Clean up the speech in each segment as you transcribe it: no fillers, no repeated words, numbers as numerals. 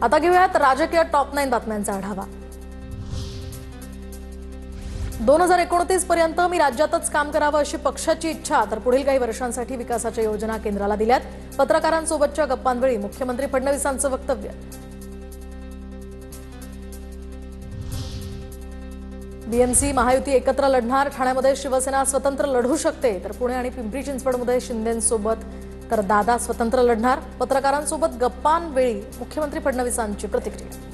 आता घेऊयात राजकीय टॉप 9 बातम्यांचा आढावा। 2029 पर्यंत मी राज्यातच काम करावं अशी पक्षाची इच्छा, तर पुढील काही वर्षांसाठी विकासाच्या योजना केंद्राला दिल्यात। पत्रकारांसोबतच्या गप्पांवेळी मुख्यमंत्री फडणवीसांचं वक्तव्य। बीएमसी महायुती एकत्र लढणार, ठाण्यामध्ये शिवसेना स्वतंत्र लढू शकते, तर पुणे आणि पिंपरी चिंचवडमध्ये शिंदेंसोबत तर दादा स्वतंत्र लढणार। पत्रकारांसोबत गप्पांवेळी मुख्यमंत्री फडणवीसांची प्रतिक्रिया।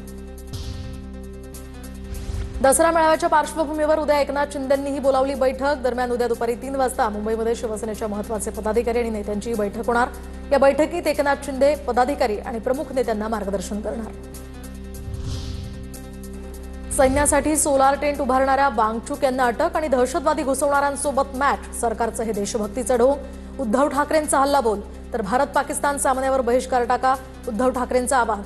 दसरा मेळाव्याच्या पार्श्वभूमीवर उद्या एकनाथ शिंदेंनीही बोलावली बैठक। दरम्यान उद्या दुपारी 3 वाजता मुंबईमध्ये शिवसेनेच्या महत्त्वाचे पदाधिकारी आणि नेत्यांची बैठक होणार। या बैठकीत एकनाथ शिंदे पदाधिकारी आणि प्रमुख नेत्यांना मार्गदर्शन करणार। सैन्यासाठी सोलार टेंट उभारणाऱ्या वांगचुक यांना अटक आणि दहशतवादी घुसवणाऱ्यांसोबत मॅच। सरकारचं हे देशभक्तीचं ढोंग। उद्धव ठाकरेंचा हल्लाबोल, तर भारत पाकिस्तान सामन्यावर बहिष्कार टाका, उद्धव ठाकरेंचं आवाहन।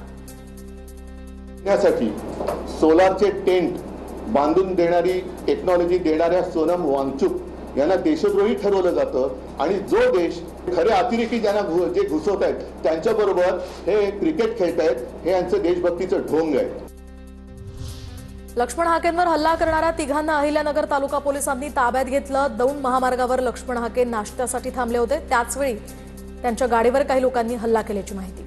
यासाठी सोलारचे टेंट बांधून देणारी टेक्नॉलॉजी देणाऱ्या सोनम वांगचुक यांना देशद्रोही ठरवलं जातं आणि जो देश खरे अतिरेकी ज्यांना जे घुसवत आहेत त्यांच्याबरोबर हे क्रिकेट खेळत आहेत, हे यांचं देशभक्तीचं ढोंग आहे। लक्ष्मण हाकेंवर हल्ला करणाऱ्या तिघांना अहिल्यानगर तालुका पोलिसांनी ताब्यात घेतलं। दौंड महामार्गावर लक्ष्मण हाके नाश्त्यासाठी थांबले होते, त्याचवेळी त्यांच्या गाडीवर काही लोकांनी हल्ला केल्याची माहिती।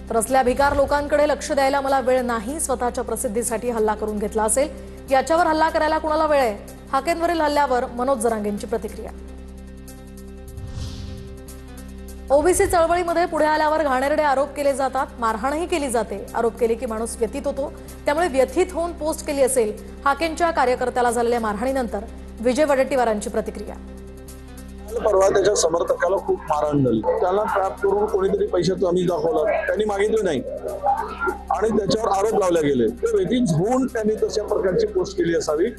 तर असल्या भिकार लोकांकडे लक्ष द्यायला मला वेळ नाही, स्वतःच्या प्रसिद्धीसाठी हल्ला करून घेतला असेल, याच्यावर हल्ला करायला कुणाला वेळ आहे? हाकेंवरील हल्ल्यावर मनोज जरांगेंची प्रतिक्रिया। ओबीसी चळवळीमध्ये पुढे आल्यावर घाणेरडे आरोप केले जातात, मारहाणही केली जाते। आरोप केले की माणूस व्यथित होतो, त्यामुळे व्यथित होऊन पोस्ट केली असेल। हाकेंच्या कार्यकर्त्याला झालेल्या मारहाणीनंतर विजय वडेट्टीवारांची प्रतिक्रिया। परवा त्याच्या समर्थकाला खूप मारहाण झाली, त्याला ट्रॅप करून कोणीतरी पैशाचं आम्ही दाखवलं, त्यांनी मागितले नाही आणि त्याच्यावर आरोप लावले गेले। ते व्यथित होऊन त्यांनी तशा प्रकारची पोस्ट केली असावी।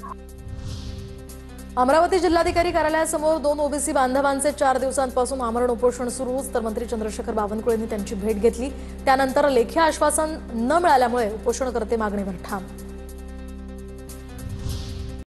अमरावती जिल्हाधिकारी कार्यालयासमोर 2 ओबीसी बांधवांचे 4 दिवसांपासून आमरण उपोषण सुरूच, तर मंत्री चंद्रशेखर बावनकुळेंनी त्यांची भेट घेतली। त्यानंतर लेखी आश्वासन न मिळाल्यामुळे उपोषणकर्ते मागणीवर ठाम।